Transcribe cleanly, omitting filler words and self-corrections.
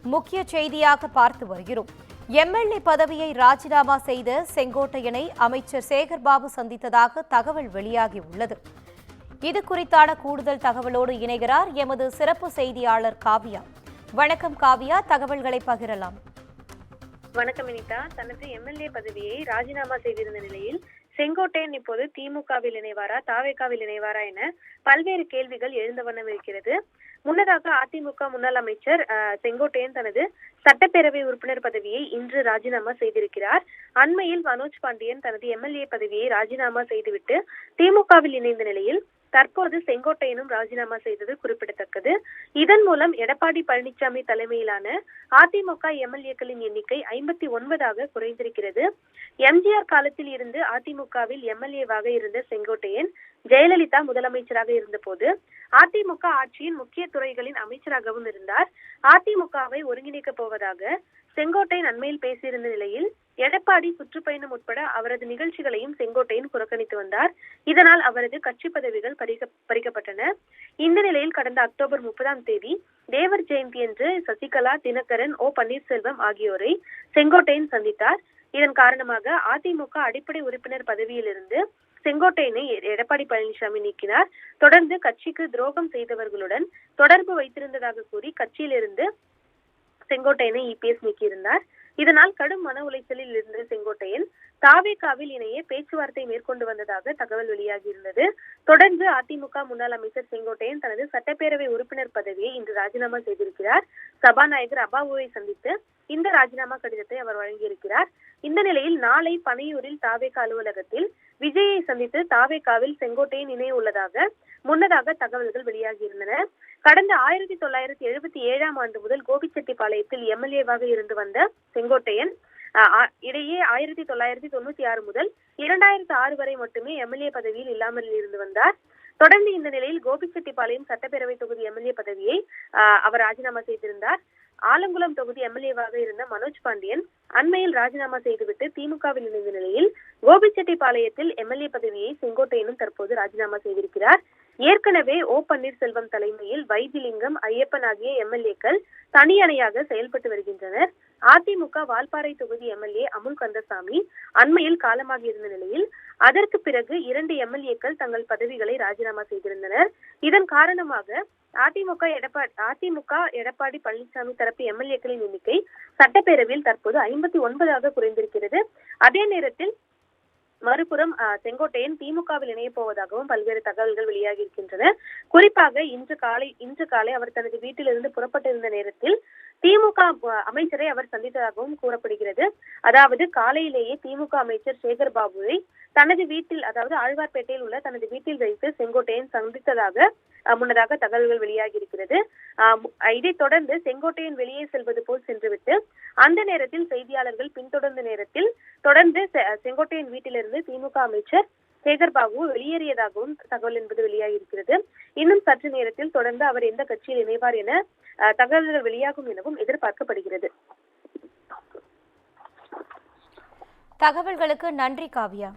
முக்கிய செய்தியாக பார்த்து வருகிறோம். எம்எல்ஏ பதவியை ராஜினாமா செய்த செங்கோட்டையனை அமைச்சர் சேகர்பாபு சந்தித்ததாக தகவல் வெளியாகியுள்ளது. இது குறித்தான கூடுதல் தகவலோடு இணைகிறார் எமது சிறப்பு செய்தியாளர் காவ்யா. வணக்கம் காவ்யா, தகவல்களை பகிரலாம். வணக்கம் வினிதா. தனது எம்எல்ஏ பதவியை ராஜினாமா செய்திருந்த நிலையில் செங்கோட்டையன் இப்போது திமுகவில் இணைவாரா, தாவேகாவில் இணைவாரா என பல்வேறு கேள்விகள் எழுந்த வண்ணம் இருக்கிறது. முன்னதாக அதிமுக முன்னாள் அமைச்சர் செங்கோட்டையன் தனது சட்டப்பேரவை உறுப்பினர் பதவியை இன்று ராஜினாமா செய்திருக்கிறார். அண்மையில் மனோஜ் பாண்டியன் தனது எம்எல்ஏ பதவியை ராஜினாமா செய்துவிட்டு திமுகவில் இணைந்த நிலையில் தற்போது செங்கோட்டையனும் ராஜினாமா செய்தது குறிப்பிடத்தக்கது. இதன் மூலம் எடப்பாடி பழனிசாமி தலைமையிலான அதிமுக எம்எல்ஏக்களின் எண்ணிக்கை 59ஆக குறைந்திருக்கிறது. எம்ஜிஆர் காலத்தில் இருந்து அதிமுகவில் எம்எல்ஏவாக இருந்த செங்கோட்டையன் ஜெயலலிதா முதலமைச்சராக இருந்த போது அதிமுக ஆட்சியின் முக்கிய துறைகளின் அமைச்சராகவும் இருந்தார். அதிமுகவை ஒருங்கிணைக்கப் போவதாக செங்கோட்டையன் அண்மையில் பேசியிருந்த நிலையில் எடப்பாடி சுற்றுப்பயணம் உட்பட அவரது நிகழ்ச்சிகளையும் செங்கோட்டையன் புறக்கணித்து வந்தார். இதனால் அவரது கட்சி பதவிகள் பறிக்கப்பட்டன. இந்த நிலையில் கடந்த அக்டோபர் 30ஆம் தேதி தேவர் ஜெயந்தி என்று சசிகலா, தினகரன், ஓ பன்னீர்செல்வம் ஆகியோரை செங்கோட்டையன் சந்தித்தார். இதன் காரணமாக அதிமுக அடிப்படை உறுப்பினர் பதவியிலிருந்து செங்கோட்டையனை எடப்பாடி பழனிசாமி நீக்கினார். தொடர்ந்து கட்சிக்கு துரோகம் செய்தவர்களுடன் தொடர்பு வைத்திருந்ததாக கூறி கட்சியிலிருந்து செங்கோட்டையனை இபிஎஸ் நீக்கியிருந்தார். இதனால் கடும் மன உளைச்சலில் இருந்த செங்கோட்டையன் தாவேகாவில் இணைய பேச்சுவார்த்தை மேற்கொண்டு வந்ததாக தகவல் வெளியாகியிருந்தது. தொடர்ந்து அதிமுக முன்னாள் அமைச்சர் செங்கோட்டையன் தனது சட்டப்பேரவை உறுப்பினர் பதவியை இன்று ராஜினாமா செய்திருக்கிறார். சபாநாயகர் அப்பாவுவை சந்தித்து இந்த ராஜினாமா கடிதத்தை அவர் வழங்கியிருக்கிறார். இந்த நிலையில் நாளை பனையூரில் தாவேகா அலுவலகத்தில் விஜயை சந்தித்து தாவேகாவில் செங்கோட்டையன் இணைய உள்ளதாக முன்னதாக தகவல்கள் வெளியாகியிருந்தன. கடந்த 1977ஆம் ஆண்டு முதல் கோபிச்செட்டிப்பாளையத்தில் எம்எல்ஏவாக இருந்து வந்த செங்கோட்டையன் இடையே 1996 முதல் 2006 வரை மட்டுமே எம்எல்ஏ பதவியில் இல்லாமல் இருந்து வந்தார். தொடர்ந்து இந்த நிலையில் கோபிச்செட்டிப்பாளையம் சட்டப்பேரவை தொகுதி எம்எல்ஏ பதவியை அவர் ராஜினாமா செய்திருந்தார். ஆலங்குளம் தொகுதி எம்எல்ஏவாக இருந்த மனோஜ் பாண்டியன் அண்மையில் ராஜினாமா செய்துவிட்டு திமுகவில் இணைந்த நிலையில் கோபிச்செட்டிப்பாளையத்தில் எம்எல்ஏ பதவியை செங்கோட்டையனும் தற்போது ராஜினாமா செய்திருக்கிறார். ஏற்கனவே ஓ பன்னீர்செல்வம் தலைமையில் வைத்திலிங்கம், ஐயப்பன் ஆகிய எம்எல்ஏக்கள் தனி அணையாக செயல்பட்டு வருகின்றனர். அதிமுக வால்பாறை தொகுதி எம்எல்ஏ அமுல் கந்தசாமி அண்மையில் காலமாக இருந்த நிலையில் அதற்கு பிறகு 2 எம்எல்ஏக்கள் தங்கள் பதவிகளை ராஜினாமா செய்திருந்தனர். இதன் காரணமாக அதிமுக எடப்பாடி பழனிசாமி தரப்பு எம்எல்ஏக்களின் எண்ணிக்கை சட்டப்பேரவையில் தற்போது 59ஆக குறைந்திருக்கிறது. அதே நேரத்தில் மறுபுறம் செங்கோட்டையன் திமுகவில் இணைய போவதாகவும் பல்வேறு தகவல்கள் வெளியாகி இருக்கின்றன. குறிப்பாக இன்று காலை அவர் தனது வீட்டிலிருந்து புறப்பட்டிருந்த நேரத்தில் திமுக அமைச்சரை அவர் சந்தித்ததாகவும் கூறப்படுகிறது. அதாவது காலையிலேயே திமுக அமைச்சர் சேகர்பாபுவை தனது வீட்டில், அதாவது ஆழ்வார்பேட்டையில் உள்ள தனது வீட்டில் வைத்து செங்கோட்டையன் சந்தித்ததாக முன்னதாக தகவல்கள் வெளியாகி இருக்கிறது. இதைத் தொடர்ந்து செங்கோட்டையன் வெளியே செல்வது போல் சென்றுவிட்டு அந்த நேரத்தில் செய்தியாளர்கள் பின்தொடர்ந்த நேரத்தில் தொடர்ந்து செங்கோட்டையன் வீட்டிலிருந்து திமுக அமைச்சர் சேகர்பாபு வெளியேறியதாகவும் தகவல் என்பது வெளியாகி இருக்கிறது. இன்னும் சற்று நேரத்தில் தொடர்ந்து அவர் எந்த கட்சியில் இணைவார் என தகவல்கள் வெளியாகும் எனவும் எதிர்பார்க்கப்படுகிறது. தகவல்களுக்கு நன்றி காவ்யா.